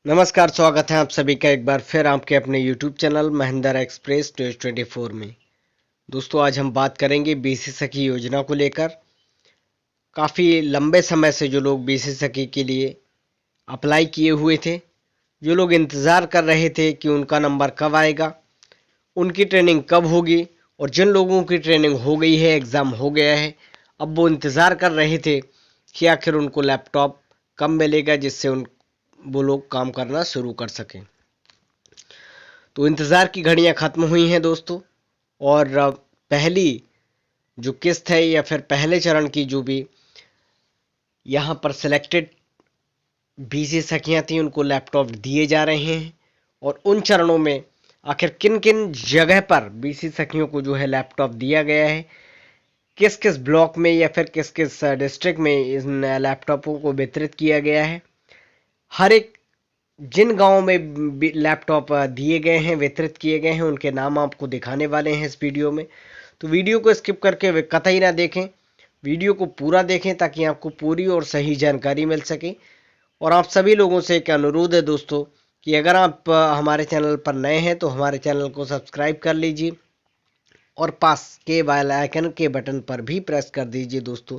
नमस्कार, स्वागत है आप सभी का एक बार फिर आपके अपने YouTube channel Mahindra express news 24 में। दोस्तों, आज हम बात करेंगे बीसी सखी योजना को लेकर। काफ़ी लंबे समय से जो लोग बीसी सखी के लिए अप्लाई किए हुए थे, जो लोग इंतज़ार कर रहे थे कि उनका नंबर कब आएगा, उनकी ट्रेनिंग कब होगी, और जिन लोगों की ट्रेनिंग हो गई है, एग्ज़ाम हो गया है, अब वो इंतज़ार कर रहे थे कि आखिर उनको लैपटॉप कब मिलेगा जिससे वो लोग काम करना शुरू कर सकें। तो इंतज़ार की घड़ियां ख़त्म हुई हैं दोस्तों। और पहली जो किस्त है या फिर पहले चरण की जो भी यहाँ पर सिलेक्टेड बीसी सखियां थी उनको लैपटॉप दिए जा रहे हैं। और उन चरणों में आखिर किन किन जगह पर बीसी सखियों को जो है लैपटॉप दिया गया है, किस किस ब्लॉक में या फिर किस किस डिस्ट्रिक्ट में इन लैपटॉपों को वितरित किया गया है, हर एक जिन गांवों में लैपटॉप दिए गए हैं, वितरित किए गए हैं, उनके नाम आपको दिखाने वाले हैं इस वीडियो में। तो वीडियो को स्किप करके कतई ना देखें, वीडियो को पूरा देखें ताकि आपको पूरी और सही जानकारी मिल सके। और आप सभी लोगों से एक अनुरोध है दोस्तों कि अगर आप हमारे चैनल पर नए हैं तो हमारे चैनल को सब्सक्राइब कर लीजिए और पास के बेल आइकन के बटन पर भी प्रेस कर दीजिए दोस्तों,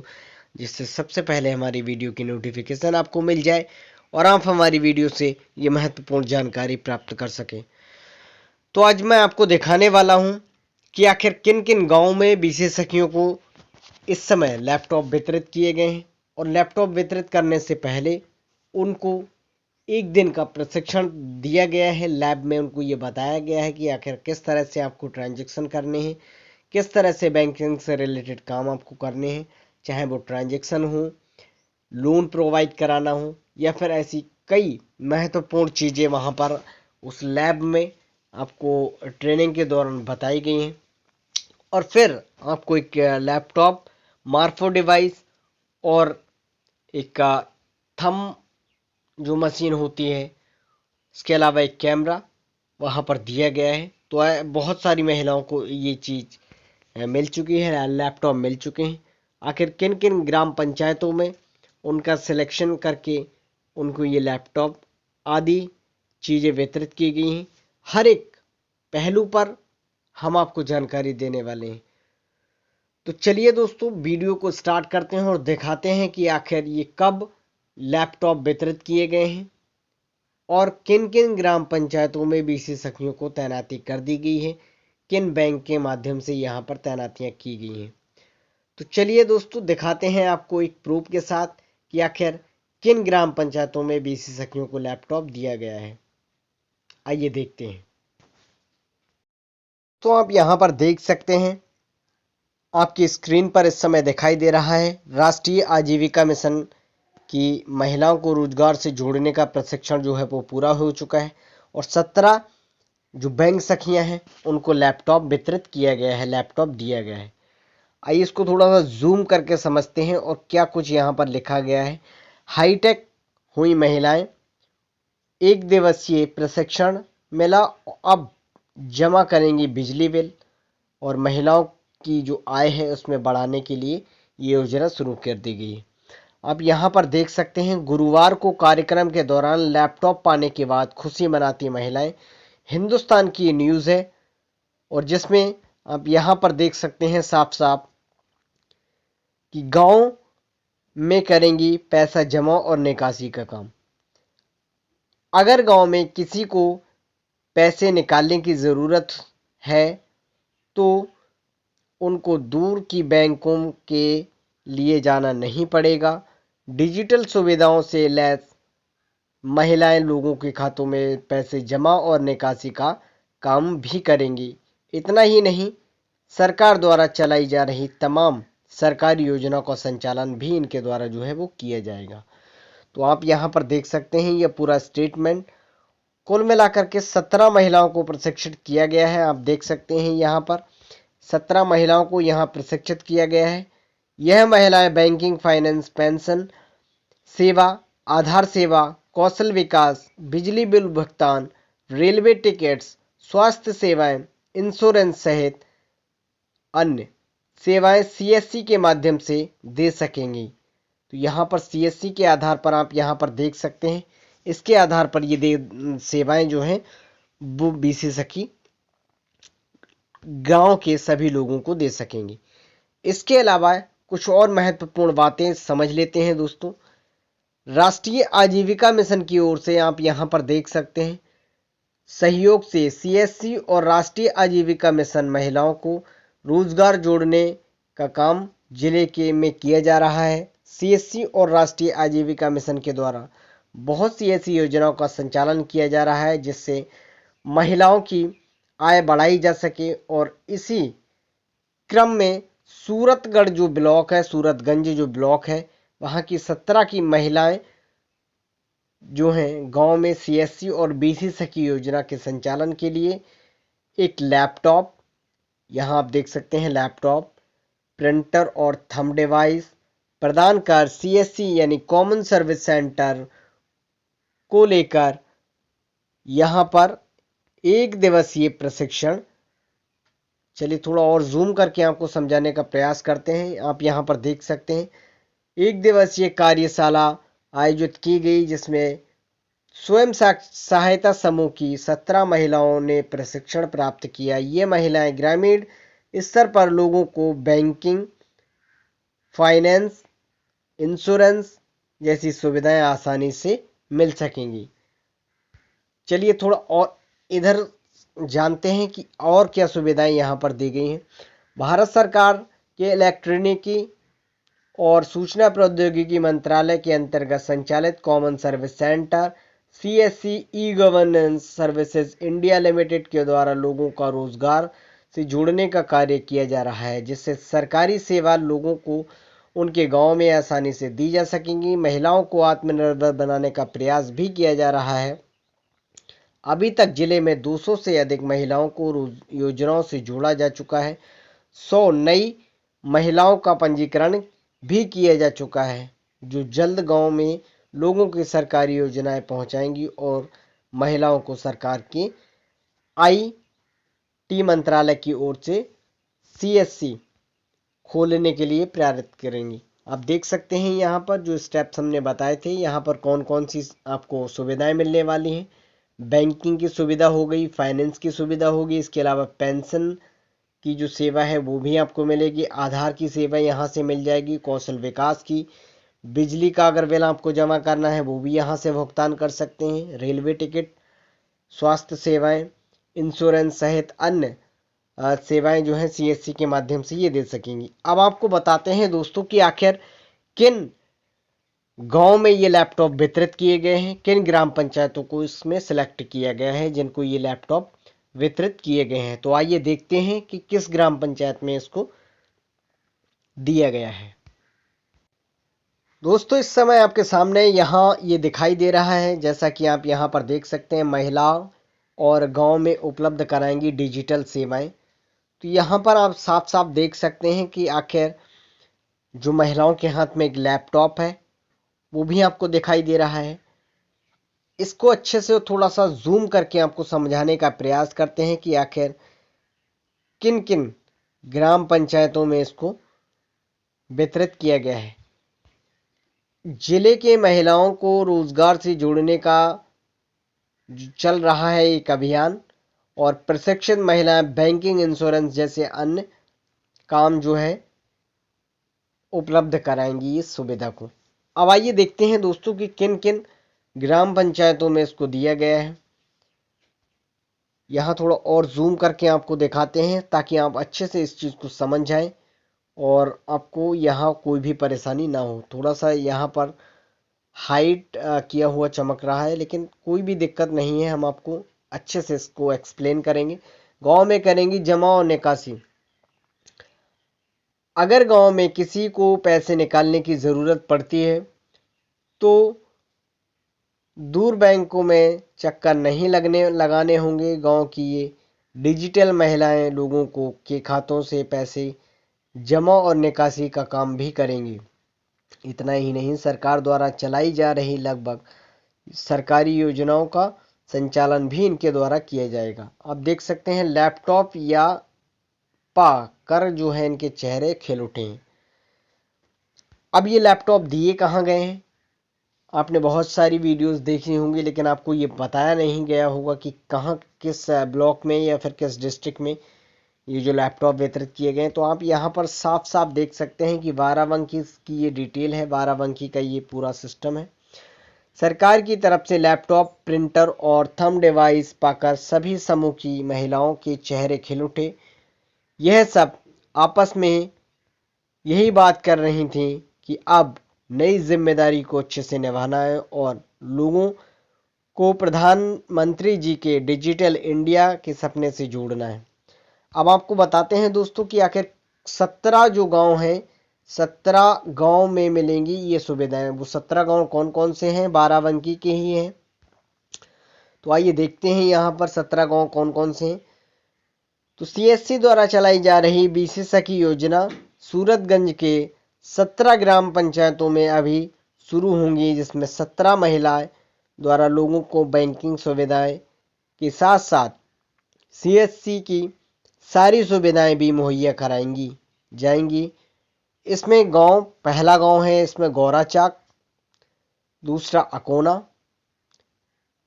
जिससे सबसे पहले हमारी वीडियो की नोटिफिकेशन आपको मिल जाए और आप हमारी वीडियो से ये महत्वपूर्ण जानकारी प्राप्त कर सकें। तो आज मैं आपको दिखाने वाला हूं कि आखिर किन किन गांवों में बीसी सखियों को इस समय लैपटॉप वितरित किए गए हैं। और लैपटॉप वितरित करने से पहले उनको एक दिन का प्रशिक्षण दिया गया है। लैब में उनको ये बताया गया है कि आखिर किस तरह से आपको ट्रांजैक्शन करने हैं, किस तरह से बैंकिंग से रिलेटेड काम आपको करने हैं, चाहे वो ट्रांजैक्शन हो, लोन प्रोवाइड कराना हो, या फिर ऐसी कई महत्वपूर्ण चीज़ें वहाँ पर उस लैब में आपको ट्रेनिंग के दौरान बताई गई हैं। और फिर आपको एक लैपटॉप, मार्फो डिवाइस और एक थंब जो मशीन होती है, इसके अलावा एक कैमरा वहाँ पर दिया गया है। तो बहुत सारी महिलाओं को ये चीज़ मिल चुकी है, लैपटॉप मिल चुके हैं। आखिर किन किन ग्राम पंचायतों में उनका सिलेक्शन करके उनको ये लैपटॉप आदि चीज़ें वितरित की गई हैं, हर एक पहलू पर हम आपको जानकारी देने वाले हैं। तो चलिए दोस्तों, वीडियो को स्टार्ट करते हैं और दिखाते हैं कि आखिर ये कब लैपटॉप वितरित किए गए हैं और किन किन ग्राम पंचायतों में बीसी सखियों को तैनाती कर दी गई है, किन बैंक के माध्यम से यहाँ पर तैनातियाँ की गई हैं। तो चलिए दोस्तों, दिखाते हैं आपको एक प्रूफ के साथ कि आखिर किन ग्राम पंचायतों में बीसी सखियों को लैपटॉप दिया गया है। आइए देखते हैं। तो आप यहाँ पर देख सकते हैं, आपकी स्क्रीन पर इस समय दिखाई दे रहा है राष्ट्रीय आजीविका मिशन की महिलाओं को रोजगार से जोड़ने का प्रशिक्षण जो है वो पूरा हो चुका है। और 17 जो बैंक सखियां हैं उनको लैपटॉप वितरित किया गया है, लैपटॉप दिया गया है। आइए इसको थोड़ा सा जूम करके समझते हैं और क्या कुछ यहाँ पर लिखा गया है। हाईटेक हुई महिलाएं, एक दिवसीय प्रशिक्षण मिला, अब जमा करेंगी बिजली बिल। और महिलाओं की जो आय है उसमें बढ़ाने के लिए ये योजना शुरू कर दी गई है। आप यहाँ पर देख सकते हैं, गुरुवार को कार्यक्रम के दौरान लैपटॉप पाने के बाद खुशी मनाती महिलाएं, हिंदुस्तान की न्यूज़ है। और जिसमें आप यहाँ पर देख सकते हैं साफ साफ कि गांव में करेंगी पैसा जमा और निकासी का काम। अगर गांव में किसी को पैसे निकालने की ज़रूरत है तो उनको दूर की बैंकों के लिए जाना नहीं पड़ेगा। डिजिटल सुविधाओं से लैस महिलाएं लोगों के खातों में पैसे जमा और निकासी का काम भी करेंगी। इतना ही नहीं, सरकार द्वारा चलाई जा रही तमाम सरकारी योजनाओं का संचालन भी इनके द्वारा जो है वो किया जाएगा। तो आप यहाँ पर देख सकते हैं यह पूरा स्टेटमेंट। कुल मिलाकर के 17 महिलाओं को प्रशिक्षित किया गया है। आप देख सकते हैं यहाँ पर 17 महिलाओं को यहाँ प्रशिक्षित किया गया है। यह महिलाएं बैंकिंग, फाइनेंस, पेंशन सेवा, आधार सेवा, कौशल विकास, बिजली बिल भुगतान, रेलवे टिकट्स, स्वास्थ्य सेवाएं, इंश्योरेंस सहित अन्य सेवाएं सीएससी के माध्यम से दे सकेंगी। तो यहाँ पर सीएससी के आधार पर आप यहाँ पर देख सकते हैं इसके आधार पर ये सेवाएं जो हैं वो बीसी सखी गांव के सभी लोगों को दे सकेंगे। इसके अलावा कुछ और महत्वपूर्ण बातें समझ लेते हैं दोस्तों। राष्ट्रीय आजीविका मिशन की ओर से आप यहां पर देख सकते हैं, सहयोग से सीएससी और राष्ट्रीय आजीविका मिशन महिलाओं को रोजगार जोड़ने का काम जिले के में किया जा रहा है। सीएससी और राष्ट्रीय आजीविका मिशन के द्वारा बहुत सी ऐसी योजनाओं का संचालन किया जा रहा है जिससे महिलाओं की आय बढ़ाई जा सके। और इसी क्रम में सूरतगढ़ जो ब्लॉक है, सूरतगंज जो ब्लॉक है, वहां की 17 की महिलाएं जो हैं गांव में सीएससी और बीसी सखी योजना के संचालन के लिए एक लैपटॉप, यहां आप देख सकते हैं लैपटॉप, प्रिंटर और थंब डिवाइस प्रदान कर सीएससी यानी कॉमन सर्विस सेंटर को लेकर यहां पर एक दिवसीय प्रशिक्षण, चलिए थोड़ा और जूम करके आपको समझाने का प्रयास करते हैं। आप यहां पर देख सकते हैं एक दिवसीय कार्यशाला आयोजित की गई जिसमें स्वयं सहायता समूह की 17 महिलाओं ने प्रशिक्षण प्राप्त किया। ये महिलाएं ग्रामीण स्तर पर लोगों को बैंकिंग, फाइनेंस, इंश्योरेंस जैसी सुविधाएं आसानी से मिल सकेंगी। चलिए थोड़ा और इधर जानते हैं कि और क्या सुविधाएं यहां पर दी गई हैं। भारत सरकार के इलेक्ट्रॉनिकी और सूचना प्रौद्योगिकी मंत्रालय के अंतर्गत संचालित common service centre CSC e governance services India limited के द्वारा लोगों का रोजगार से जोड़ने का कार्य किया जा रहा है, जिससे सरकारी सेवा लोगों को उनके गांव में आसानी से दी जा सकेंगी। महिलाओं को आत्मनिर्भर बनाने का प्रयास भी किया जा रहा है। अभी तक जिले में 200 से अधिक महिलाओं को योजनाओं से जोड़ा जा चुका है। 100 नई महिलाओं का पंजीकरण भी किया जा चुका है, जो जल्द गांव में लोगों की सरकारी योजनाएं पहुंचाएंगी और महिलाओं को सरकार के आईटी मंत्रालय की ओर से सीएससी खोलने के लिए प्रेरित करेंगी। आप देख सकते हैं यहाँ पर जो स्टेप्स हमने बताए थे, यहाँ पर कौन कौन सी आपको सुविधाएं मिलने वाली हैं। बैंकिंग की सुविधा हो गई, फाइनेंस की सुविधा होगी, इसके अलावा पेंशन की जो सेवा है वो भी आपको मिलेगी, आधार की सेवा यहाँ से मिल जाएगी, कौशल विकास की, बिजली का अगर बिल आपको जमा करना है वो भी यहाँ से भुगतान कर सकते हैं, रेलवे टिकट, स्वास्थ्य सेवाएं, इंश्योरेंस सहित अन्य सेवाएं जो हैं सीएससी के माध्यम से ये दे सकेंगी। अब आपको बताते हैं दोस्तों कि आखिर किन गांव में ये लैपटॉप वितरित किए गए हैं, किन ग्राम पंचायतों को इसमें सिलेक्ट किया गया है जिनको ये लैपटॉप वितरित किए गए हैं। तो आइए देखते हैं कि किस ग्राम पंचायत में इसको दिया गया है। दोस्तों इस समय आपके सामने यहाँ ये दिखाई दे रहा है, जैसा कि आप यहाँ पर देख सकते हैं, महिलाओं और गांव में उपलब्ध कराएंगी डिजिटल सेवाएं। तो यहाँ पर आप साफ साफ देख सकते हैं कि आखिर जो महिलाओं के हाथ में एक लैपटॉप है वो भी आपको दिखाई दे रहा है। इसको अच्छे से थोड़ा सा जूम करके आपको समझाने का प्रयास करते हैं कि आखिर किन किन ग्राम पंचायतों में इसको वितरित किया गया है। जिले के महिलाओं को रोजगार से जोड़ने का चल रहा है एक अभियान और प्रशिक्षित महिलाएं बैंकिंग, इंश्योरेंस जैसे अन्य काम जो है उपलब्ध कराएंगी इस सुविधा को। अब आइए देखते हैं दोस्तों कि किन किन ग्राम पंचायतों में इसको दिया गया है। यहाँ थोड़ा और जूम करके आपको दिखाते हैं ताकि आप अच्छे से इस चीज़ को समझ जाएं और आपको यहाँ कोई भी परेशानी ना हो। थोड़ा सा यहाँ पर हाइट किया हुआ चमक रहा है, लेकिन कोई भी दिक्कत नहीं है, हम आपको अच्छे से इसको एक्सप्लेन करेंगे। गांव में करेंगी जमा और निकासी। अगर गांव में किसी को पैसे निकालने की ज़रूरत पड़ती है तो दूर बैंकों में चक्कर नहीं लगाने होंगे। गांव की ये डिजिटल महिलाएं लोगों को के खातों से पैसे जमा और निकासी का काम भी करेंगी। इतना ही नहीं, सरकार द्वारा चलाई जा रही लगभग सरकारी योजनाओं का संचालन भी इनके द्वारा किया जाएगा। आप देख सकते हैं लैपटॉप या पा कर जो है इनके चेहरे खिल उठे हैं। अब ये लैपटॉप दिए कहाँ गए हैं? आपने बहुत सारी वीडियोस देखी होंगी, लेकिन आपको ये बताया नहीं गया होगा कि कहाँ किस ब्लॉक में या फिर किस डिस्ट्रिक्ट में ये जो लैपटॉप वितरित किए गए हैं। तो आप यहाँ पर साफ साफ देख सकते हैं कि बाराबंकी की ये डिटेल है, बाराबंकी का ये पूरा सिस्टम है। सरकार की तरफ से लैपटॉप, प्रिंटर और थंब डिवाइस पाकर सभी समूह की महिलाओं के चेहरे खिल उठे। यह सब आपस में यही बात कर रही थी कि अब नई जिम्मेदारी को अच्छे से निभाना है और लोगों को प्रधानमंत्री जी के डिजिटल इंडिया के सपने से जोड़ना है। अब आपको बताते हैं दोस्तों कि आखिर 17 जो गांव हैं, 17 गांव में मिलेंगी ये सुविधाएं। वो 17 गांव कौन कौन से हैं? बाराबंकी के ही हैं। तो आइए देखते हैं यहाँ पर 17 गांव कौन कौन से हैं। तो सीएससी द्वारा चलाई जा रही बीसी सखी योजना सूरतगंज के 17 ग्राम पंचायतों में अभी शुरू होंगी, जिसमें 17 महिलाएं द्वारा लोगों को बैंकिंग सुविधाएं के साथ साथ सीएससी की सारी सुविधाएं भी मुहैया कराएंगी जाएंगी। इसमें गांव, पहला गांव है इसमें गौराचाक, दूसरा अकोना,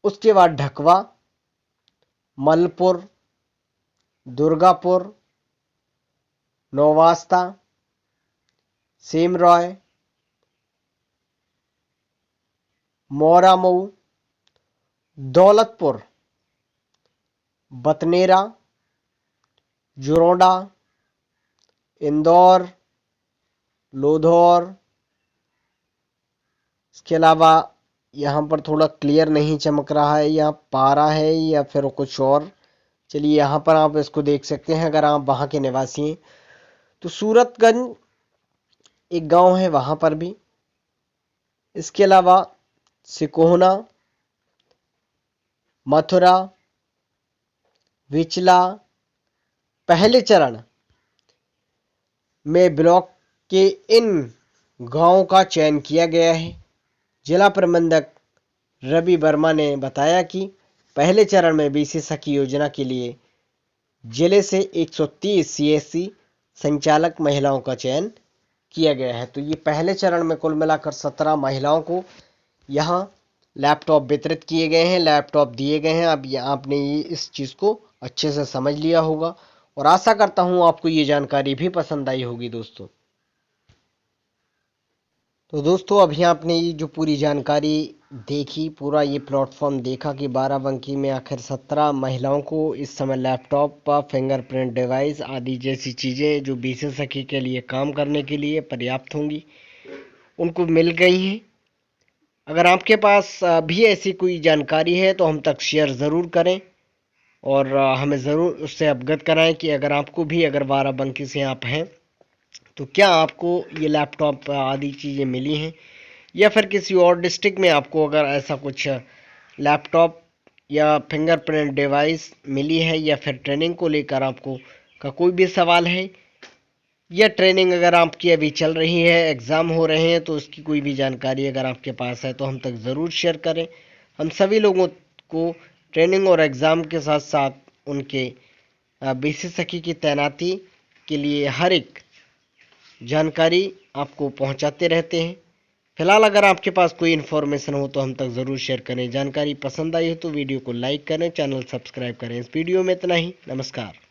उसके बाद ढकवा, मलपुर, दुर्गापुर, नौवास्ता, सेमरॉय, मोरामऊ, दौलतपुर, बतनेरा, जुरोडा, इंदौर, लोधौर। इसके अलावा यहाँ पर थोड़ा क्लियर नहीं चमक रहा है, यहाँ पारा है या फिर कुछ और। चलिए यहाँ पर आप इसको देख सकते हैं अगर आप वहाँ के निवासी हैं। तो सूरतगंज एक गांव है, वहाँ पर भी। इसके अलावा सिकोहना, मथुरा, विचला, पहले चरण में ब्लॉक के इन गांवों का चयन किया गया है। जिला प्रबंधक रवि वर्मा ने बताया कि पहले चरण में बीसी सखी योजना के लिए जिले से 130 सीएससी संचालक महिलाओं का चयन किया गया है। तो ये पहले चरण में कुल मिलाकर 17 महिलाओं को यहाँ लैपटॉप वितरित किए गए हैं, लैपटॉप दिए गए हैं। अब आपने ये इस चीज़ को अच्छे से समझ लिया होगा और आशा करता हूँ आपको ये जानकारी भी पसंद आई होगी दोस्तों। तो दोस्तों अभी आपने ये जो पूरी जानकारी देखी, पूरा ये प्लेटफॉर्म देखा कि बाराबंकी में आखिर 17 महिलाओं को इस समय लैपटॉप, फिंगरप्रिंट डिवाइस आदि जैसी चीज़ें जो बीसी सखी के लिए काम करने के लिए पर्याप्त होंगी, उनको मिल गई हैं। अगर आपके पास भी ऐसी कोई जानकारी है तो हम तक शेयर ज़रूर करें और हमें ज़रूर उससे अवगत कराएं कि अगर आपको भी, अगर बाराबंकी से आप हैं तो क्या आपको ये लैपटॉप आदि चीज़ें मिली हैं, या फिर किसी और डिस्ट्रिक्ट में आपको अगर ऐसा कुछ लैपटॉप या फिंगरप्रिंट डिवाइस मिली है, या फिर ट्रेनिंग को लेकर आपको का कोई भी सवाल है, या ट्रेनिंग अगर आपकी अभी चल रही है, एग्ज़ाम हो रहे हैं तो उसकी कोई भी जानकारी अगर आपके पास है तो हम तक ज़रूर शेयर करें। हम सभी लोगों को ट्रेनिंग और एग्ज़ाम के साथ साथ उनके बीसी सखी की तैनाती के लिए हर एक जानकारी आपको पहुंचाते रहते हैं। फिलहाल अगर आपके पास कोई इन्फॉर्मेशन हो तो हम तक ज़रूर शेयर करें। जानकारी पसंद आई हो तो वीडियो को लाइक करें, चैनल सब्सक्राइब करें। इस वीडियो में इतना ही। नमस्कार।